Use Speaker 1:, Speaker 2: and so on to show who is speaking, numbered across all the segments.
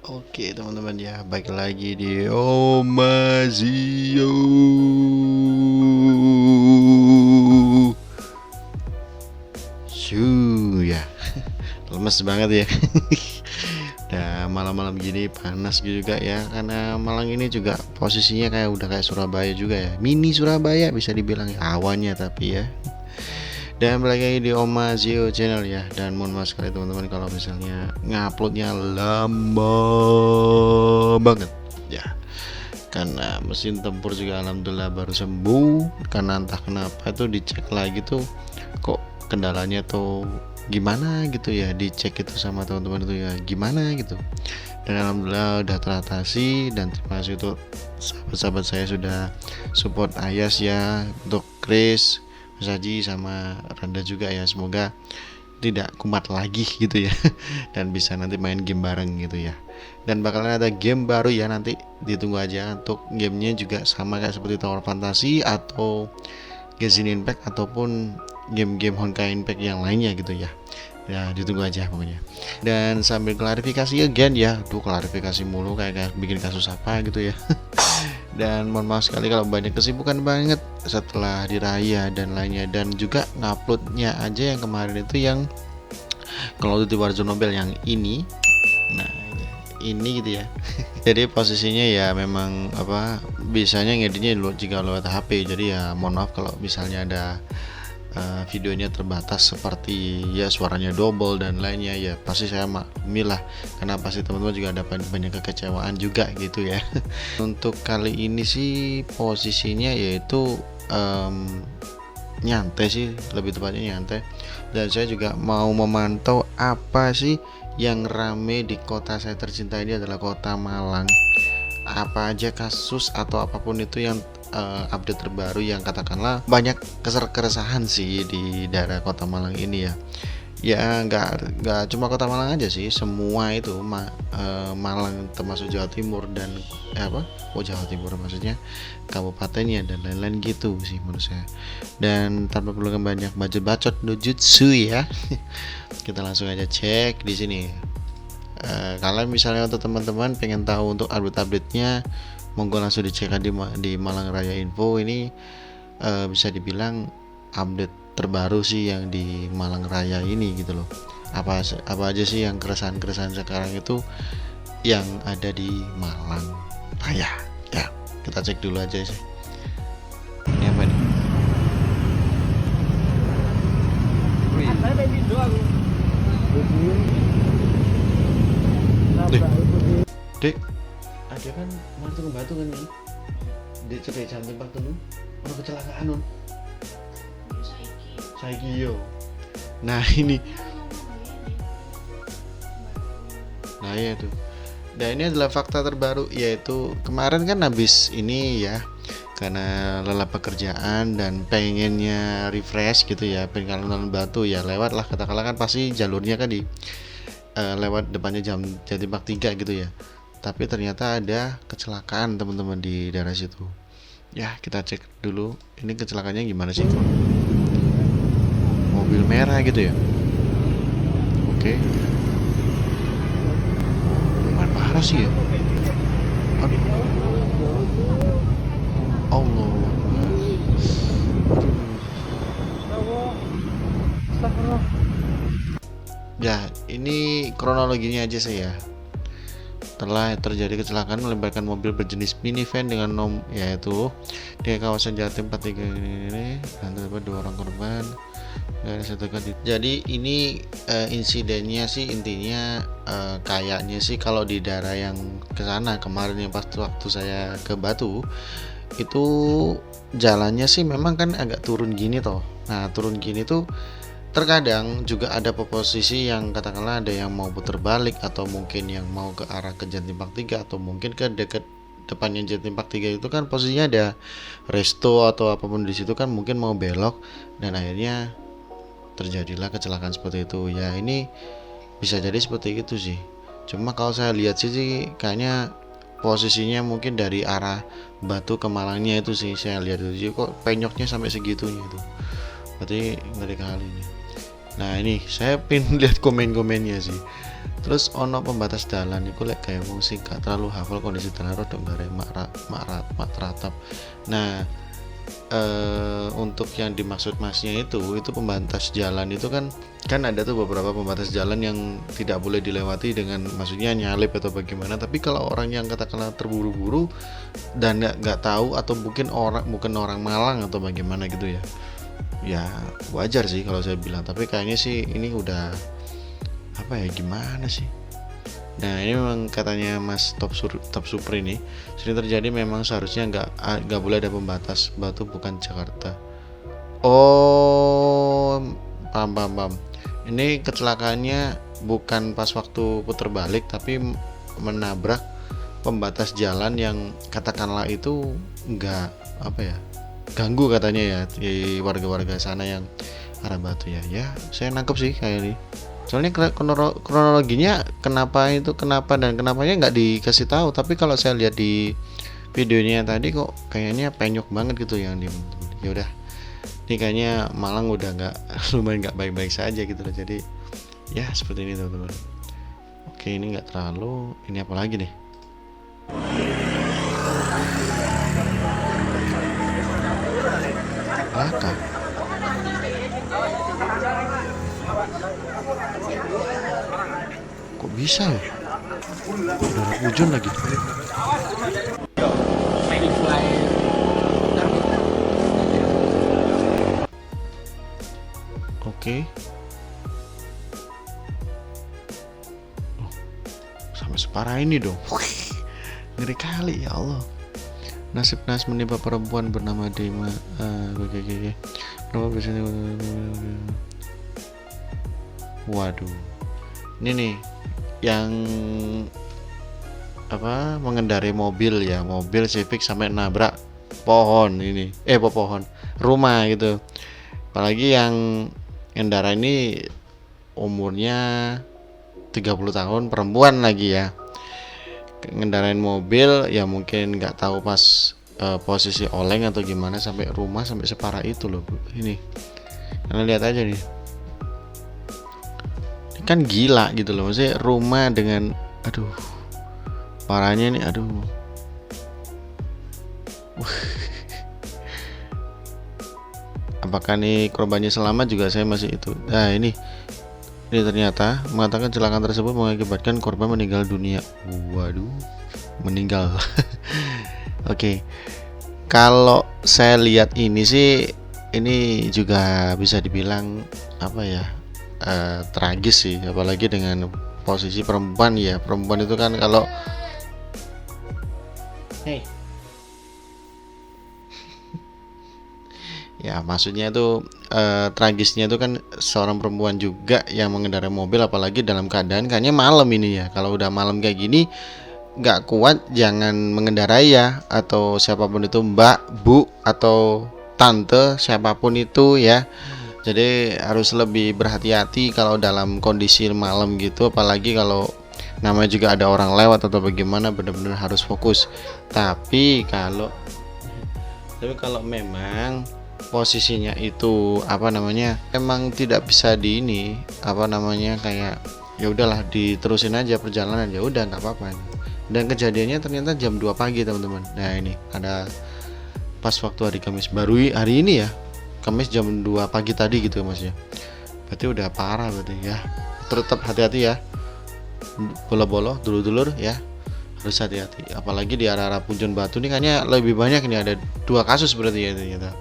Speaker 1: Oke teman-teman ya, balik lagi di Omazio. Ya, lemes banget ya. Nah, malam-malam gini panas juga ya, karena Malang ini juga posisinya kayak udah kayak Surabaya juga ya, mini Surabaya bisa dibilang ya, awannya tapi ya. Dan balik lagi di Oma Zio channel ya. Dan mohon maaf sekali teman-teman kalau misalnya nguploadnya lama banget ya, karena mesin tempur juga alhamdulillah baru sembuh. Karena entah kenapa itu dicek lagi tuh kok kendalanya tuh gimana gitu ya, dicek itu sama teman-teman itu ya gimana gitu. Dan alhamdulillah udah teratasi, dan terima kasih untuk sahabat-sahabat saya sudah support Ayas ya, untuk Chris, Mas Haji sama Randa juga ya, semoga tidak kumat lagi gitu ya. Dan bisa nanti main game bareng gitu ya. Dan bakalan ada game baru ya, nanti ditunggu aja. Untuk gamenya juga sama kayak seperti Tower Fantasy atau Genshin Impact ataupun game-game Honkai Impact yang lainnya gitu ya. Ya ditunggu aja pokoknya. Dan sambil klarifikasi again ya, tuh klarifikasi mulu kayak bikin kasus apa gitu ya. Dan mohon maaf sekali kalau banyak kesibukan banget setelah diraya dan lainnya. Dan juga nguploadnya aja yang kemarin itu yang Call of Duty Warzone Mobile yang ini. Nah ini gitu ya. Jadi posisinya ya memang apa, bisanya ngeditnya jika lewat HP. Jadi ya mohon maaf kalau misalnya ada videonya terbatas seperti ya suaranya double dan lainnya, ya pasti saya maklumi lah, karena pasti teman-teman juga ada banyak kekecewaan juga gitu ya. Untuk kali ini sih posisinya yaitu nyantai sih, lebih tepatnya nyantai. Dan saya juga mau memantau apa sih yang rame di kota saya tercinta ini, adalah kota Malang. Apa aja kasus atau apapun itu yang update terbaru yang katakanlah banyak keresahan sih di daerah kota Malang ini ya. Ya nggak cuma kota Malang aja sih, semua itu Malang termasuk Jawa Timur dan Jawa Timur maksudnya kabupatennya dan lain-lain gitu sih menurut saya. Dan tanpa perlu banyak bacot no jutsu ya. Kita langsung aja cek di sini. Kalau misalnya untuk teman-teman pengen tahu untuk update-update-nya, monggo langsung dicek di Malang Raya Info. Ini bisa dibilang update terbaru sih yang di Malang Raya ini gitu loh. Apa aja sih yang keresahan-keresahan sekarang itu yang ada di Malang Raya ya. Kita cek dulu aja sih. Ini apa nih? Dek, ada kan mau turun batu kan nih? Dek cedek jam tempat dulu, ada kecelakaan non. Saiki yo. Nah ini, nah ya tuh. Dan ini adalah fakta terbaru, yaitu kemarin kan habis ini ya, karena lelah pekerjaan dan pengennya refresh gitu ya, pengen jalan batu ya, lewat lah katakanlah, kan pasti jalurnya kan di lewat depannya Jatim Park 3 gitu ya. Tapi ternyata ada kecelakaan teman-teman di daerah situ. Ya kita cek dulu ini kecelakaannya gimana sih. Mobil merah gitu ya. Oke. Lumayan parah sih ya. Aduh. Allah. Ya ini kronologinya aja saya. Telah terjadi kecelakaan melibatkan mobil berjenis minivan dengan yaitu di kawasan Jatim 43 ini, dan terdapat 2 orang korban dan 1 Jadi ini insidennya sih intinya kayaknya sih kalau di daerah yang kesana kemarin yang pas waktu saya ke Batu itu jalannya sih memang kan agak turun gini toh. Nah turun gini tuh terkadang juga ada posisi yang katakanlah ada yang mau putar balik, atau mungkin yang mau ke arah ke Jatim Park 3, atau mungkin ke dekat depannya Jatim Park 3 itu kan posisinya ada resto atau apapun di situ kan, mungkin mau belok dan akhirnya terjadilah kecelakaan seperti itu ya. Ini bisa jadi seperti itu sih. Cuma kalau saya lihat sih kayaknya posisinya mungkin dari arah Batu ke Malangnya itu sih saya lihat itu, kok penyoknya sampai segitunya itu. Berarti ngeri kali ini. Nah ini saya pengen lihat komen-komennya sih. Terus ono pembatas jalan iku lek kayak wong sing gak terlalu hafal kondisi dalan rodok gare mak ratap. Nah, untuk yang dimaksud Masnya itu pembatas jalan itu kan ada tuh beberapa pembatas jalan yang tidak boleh dilewati dengan maksudnya nyalip atau bagaimana. Tapi kalau orang yang katakanlah terburu-buru dan nggak tahu atau mungkin bukan orang Malang atau bagaimana gitu ya. Ya wajar sih kalau saya bilang, tapi kayaknya sih ini udah apa ya, gimana sih. Nah ini memang katanya Mas Top Super ini sering terjadi, memang seharusnya nggak boleh ada pembatas. Batu bukan Jakarta. Oh, paham. Ini kecelakaannya bukan pas waktu putar balik, tapi menabrak pembatas jalan yang katakanlah itu nggak apa ya, ganggu katanya ya di warga-warga sana yang arah Batu ya. Ya saya nangkep sih kayak ini. Soalnya kronologinya kenapa dan kenapanya nggak dikasih tahu. Tapi kalau saya lihat di videonya tadi kok kayaknya penyok banget gitu yang di. Ya udah, ini kayaknya Malang udah nggak lumayan nggak baik-baik saja gitu loh. Jadi ya seperti ini teman-teman. Oke, ini nggak terlalu. Ini apa lagi nih? Laka. Kok bisa ya? Darah hujan lagi. Oke. Oh, sampai separah ini dong. Ngeri kali ya Allah. Nasib naas menimpa perempuan bernama Dema. Kenapa biasanya? Waduh. Ini nih yang apa, mengendarai mobil ya, mobil Civic sampai nabrak pohon ini. Pohon rumah gitu. Apalagi yang ngendara ini umurnya 30 tahun, perempuan lagi ya. Ngendarain mobil ya mungkin nggak tahu pas posisi oleng atau gimana sampai rumah, sampai separah itu loh Bu. Ini kalian lihat aja nih, ini kan gila gitu loh, maksudnya rumah dengan aduh parahnya nih, aduh. Apakah nih korbannya selamat juga saya masih itu. Nah ini ternyata mengatakan kecelakaan tersebut mengakibatkan korban meninggal dunia. Waduh, meninggal. Oke. Kalau saya lihat ini sih, ini juga bisa dibilang apa ya, tragis sih, apalagi dengan posisi perempuan ya. Perempuan itu kan kalau ya maksudnya itu tragisnya itu kan seorang perempuan juga yang mengendarai mobil, apalagi dalam keadaan kayaknya malam ini ya. Kalau udah malam kayak gini nggak kuat jangan mengendarai ya, atau siapapun itu, mbak, bu, atau tante, siapapun itu ya. Jadi harus lebih berhati-hati kalau dalam kondisi malam gitu, apalagi kalau namanya juga ada orang lewat atau bagaimana, benar-benar harus fokus. Tapi kalau memang posisinya itu apa namanya, emang tidak bisa di ini apa namanya, kayak ya udahlah diterusin aja perjalanan, ya udah nggak apa-apa. Dan kejadiannya ternyata jam 2 pagi teman-teman. Nah ini ada pas waktu hari Kamis, baru hari ini ya, Kamis jam 2 pagi tadi gitu mas ya. Berarti udah parah berarti ya. Tetap hati-hati ya, bolo-bolo dulur-dulur ya, harus hati-hati. Apalagi di arah-arah Pujon Batu ini kayaknya lebih banyak, ini ada 2 kasus berarti ya ternyata.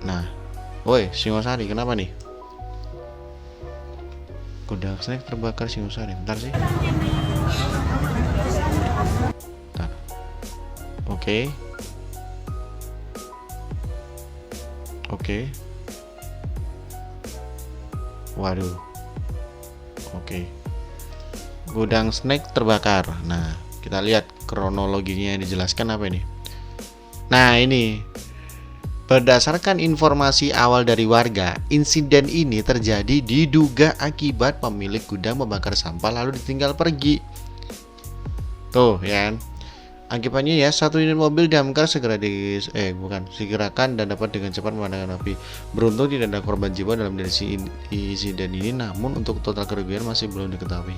Speaker 1: Nah, woi Singosari kenapa nih? Gudang snack terbakar Singosari. Bentar sih. Bentar. Oke. Waduh. Oke. Gudang snack terbakar. Nah, kita lihat kronologinya yang dijelaskan apa ini. Nah, ini berdasarkan informasi awal dari warga, insiden ini terjadi diduga akibat pemilik gudang membakar sampah lalu ditinggal pergi. Tuh ya. Akibatnya ya satu unit mobil damkar segerakan dan dapat dengan cepat memadamkan api. Beruntung tidak ada korban jiwa dalam insiden ini, namun untuk total kerugian masih belum diketahui.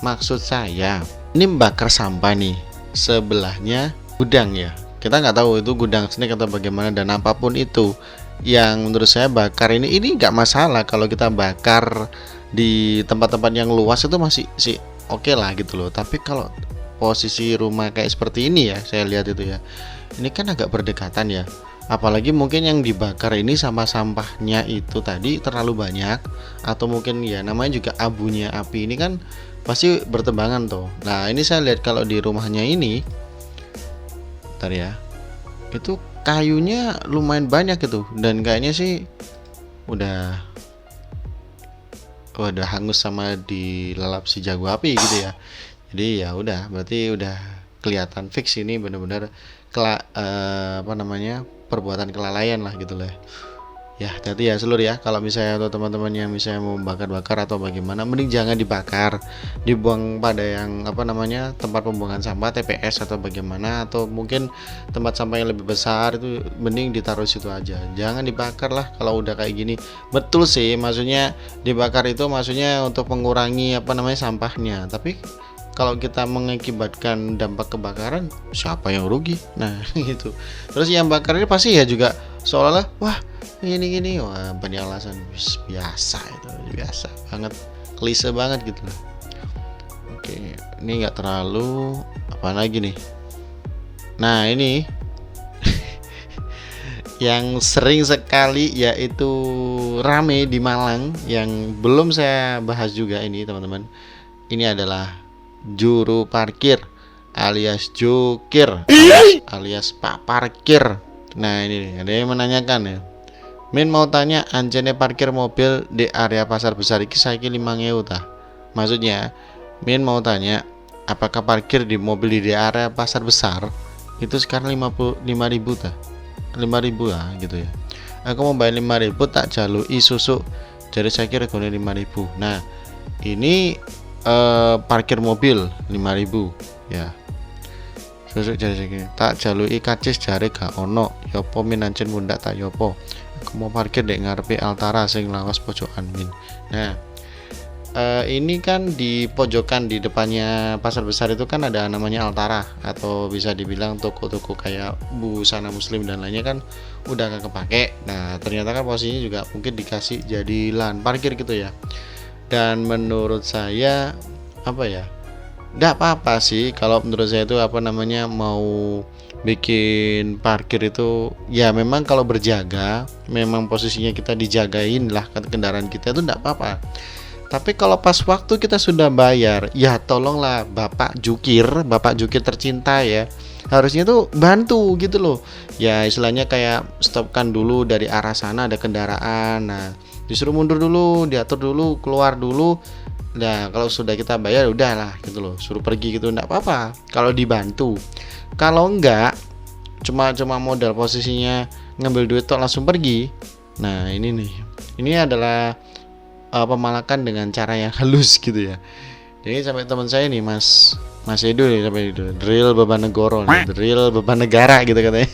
Speaker 1: Maksud saya, ini membakar sampah nih, sebelahnya gudang ya. Kita nggak tahu itu gudang snack atau bagaimana, dan apapun itu yang menurut saya bakar ini nggak masalah kalau kita bakar di tempat-tempat yang luas itu masih sih oke lah gitu loh. Tapi kalau posisi rumah kayak seperti ini ya, saya lihat itu ya, ini kan agak berdekatan ya, apalagi mungkin yang dibakar ini sampah-sampahnya itu tadi terlalu banyak, atau mungkin ya namanya juga abunya api ini kan pasti bertebangan tuh. Nah ini saya lihat kalau di rumahnya ini, bentar ya, itu kayunya lumayan banyak itu, dan kayaknya sih udah hangus sama dilalap si jago api gitu ya. Jadi ya udah, berarti udah kelihatan fix ini benar-benar perbuatan kelalaian lah gitu lah. Ya hati-hati ya seluruh ya, kalau misalnya atau teman-teman yang misalnya mau bakar-bakar atau bagaimana, mending jangan dibakar, dibuang pada yang tempat pembuangan sampah, TPS atau bagaimana, atau mungkin tempat sampah yang lebih besar itu mending ditaruh situ aja, jangan dibakar lah kalau udah kayak gini. Betul sih, maksudnya dibakar itu maksudnya untuk mengurangi sampahnya, tapi kalau kita mengakibatkan dampak kebakaran, siapa yang rugi? Nah gitu. Terus yang bakar ini pasti ya juga seolah-olah wah gini, wah banyak alasan. Biasa itu, biasa banget, klise banget gitu loh. Oke, ini nggak terlalu apa lagi nih. Nah ini yang sering sekali yaitu rame di Malang, yang belum saya bahas juga ini teman-teman. Ini adalah juru parkir alias jokir alias pak parkir. Nah ini ada yang menanyakan ya, Min mau tanya anjene parkir mobil di area pasar besar iki saiki 5.000 tah. Maksudnya Min mau tanya apakah parkir di mobil di area pasar besar itu sekarang 5.000 tah. 5.000 lah gitu ya. Aku mau bayar 5.000 tak jalui susu. Jadi saya kira regane 5.000. Nah, ini parkir mobil 5.000 ya. Susuk jare saiki tak jalui kacis jare gak ono. Yopo Min ancen mundak tak yopo. Aku mau parkir dek ngarepe Altara sing lawas pojokan Min. Nah, ini kan di pojokan di depannya pasar besar itu kan ada namanya Altara, atau bisa dibilang toko-toko kayak busana muslim dan lainnya kan udah gak kepake. Nah ternyata kan posisinya juga mungkin dikasih jadi lahan parkir gitu ya. Dan menurut saya nggak apa-apa sih kalau menurut saya itu mau bikin parkir itu ya, memang kalau berjaga memang posisinya kita dijagain lah kendaraan kita itu nggak apa-apa. Tapi kalau pas waktu kita sudah bayar, ya tolonglah Bapak Jukir tercinta ya, harusnya tuh bantu gitu loh. Ya istilahnya kayak stopkan dulu dari arah sana ada kendaraan. Nah, disuruh mundur dulu, diatur dulu, keluar dulu. Nah, kalau sudah kita bayar udahlah gitu loh, suruh pergi gitu enggak apa-apa kalau dibantu. Kalau enggak cuma modal posisinya ngambil duit tok langsung pergi. Nah, ini nih. Ini adalah pemalakan dengan cara yang halus gitu ya. Jadi sampai teman saya nih Mas Edo nih, sampai itu drill beban negara nih, drill beban negara gitu katanya.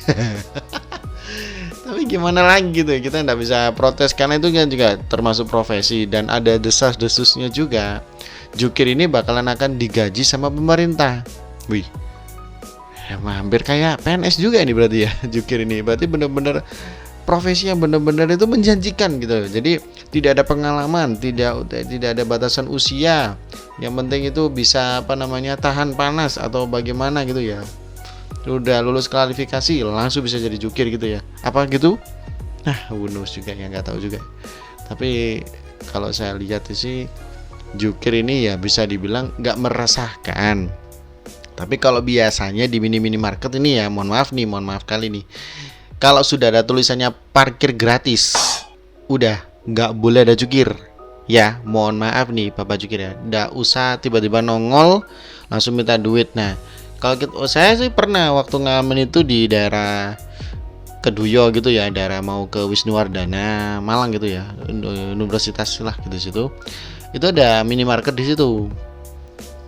Speaker 1: Tapi gimana lagi gitu ya, kita nggak bisa protes karena itu kan juga termasuk profesi dan ada desas-desusnya juga. Jukir ini bakalan akan digaji sama pemerintah. Wih, hampir kayak PNS juga ini berarti ya. Jukir ini berarti bener-bener profesi yang benar-benar itu menjanjikan gitu. Jadi tidak ada pengalaman, tidak ada batasan usia. Yang penting itu bisa tahan panas atau bagaimana gitu ya. Udah lulus kualifikasi langsung bisa jadi jukir gitu ya. Apa gitu? Nah, bonus juga yang nggak tahu juga. Tapi kalau saya lihat sih jukir ini ya bisa dibilang nggak meresahkan. Tapi kalau biasanya di mini market ini ya, mohon maaf kali nih. Kalau sudah ada tulisannya parkir gratis, udah nggak boleh ada jukir. Ya, mohon maaf nih Bapak Jukir ya, nggak usah tiba-tiba nongol langsung minta duit. Nah, kalau saya sih pernah waktu ngalamin itu di daerah Keduyo gitu ya, daerah mau ke Wisnuwardana Malang gitu ya, universitas lah gitu situ. Itu ada minimarket di situ.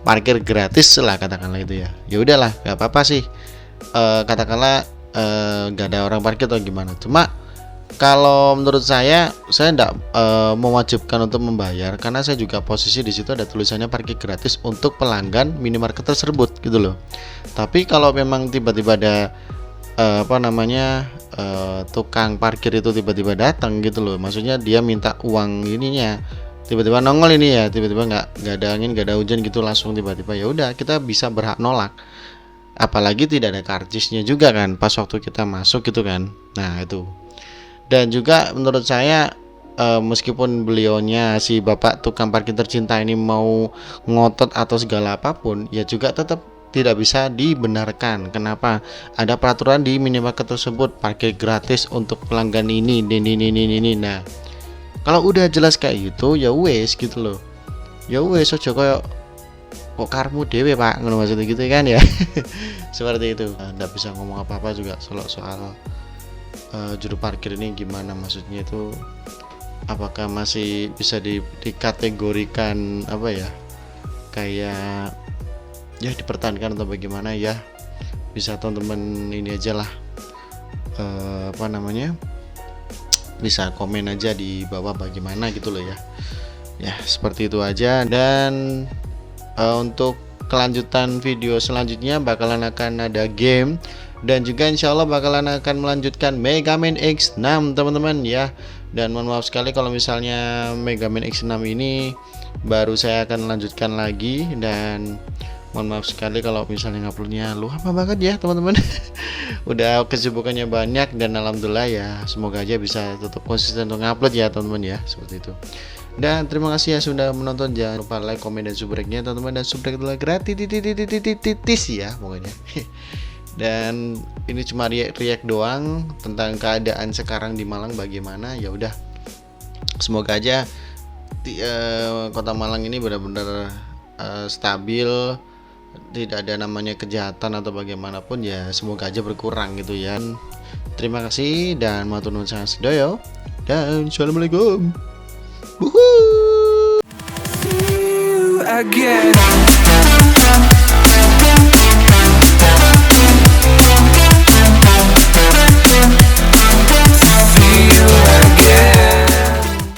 Speaker 1: parkir gratis lah katakanlah itu ya. Ya udahlah, nggak apa-apa sih. Katakanlah nggak ada orang parkir atau gimana. Cuma kalau menurut saya tidak mewajibkan untuk membayar karena saya juga posisi di situ ada tulisannya parkir gratis untuk pelanggan minimarket tersebut gitu loh. Tapi kalau memang tiba-tiba ada tukang parkir itu tiba-tiba datang gitu loh, maksudnya dia minta uang ininya, tiba-tiba nongol ini ya, tiba-tiba nggak ada angin nggak ada hujan gitu langsung tiba-tiba, ya udah kita bisa berhak nolak. Apalagi tidak ada karcisnya juga kan pas waktu kita masuk gitu kan. Nah itu. Dan juga menurut saya meskipun beliaunya si bapak tukang parkir tercinta ini mau ngotot atau segala apapun, ya juga tetap tidak bisa dibenarkan. Kenapa? Ada peraturan di minimarket tersebut parkir gratis untuk pelanggan ini. Nah, kalau udah jelas kayak gitu ya wes gitu loh. Ya wes aja kayak kok karmu dewe pak, ngono maksudnya gitu kan ya. Seperti itu. Nggak bisa ngomong apa-apa juga soal juru parkir ini gimana, maksudnya itu apakah masih bisa dikategorikan apa ya, kayak ya dipertahankan atau bagaimana ya. Bisa teman-teman ini aja lah, bisa komen aja di bawah bagaimana gitu loh ya. Ya seperti itu aja. Dan untuk kelanjutan video selanjutnya bakalan akan ada game, dan juga insya Allah bakalan akan melanjutkan Mega Man X6 teman-teman ya. Dan mohon maaf sekali kalau misalnya Mega Man X6 ini baru saya akan lanjutkan lagi, dan mohon maaf sekali kalau misalnya nguploadnya lama banget ya teman-teman. Udah kesibukannya banyak, dan alhamdulillah ya semoga aja bisa tetap konsisten untuk ngupload ya teman-teman ya, seperti itu. Dan terima kasih ya sudah menonton, jangan lupa like, komen, dan subscribe-nya teman-teman, dan subscribe adalah gratis ya pokoknya. Dan ini cuma react doang tentang keadaan sekarang di Malang bagaimana, ya udah. Semoga aja kota Malang ini benar-benar stabil, tidak ada namanya kejahatan atau bagaimanapun ya, semoga aja berkurang gitu ya. Terima kasih dan matur nuwun sangat sedoyo, dan assalamualaikum. Woohoo!
Speaker 2: See you again.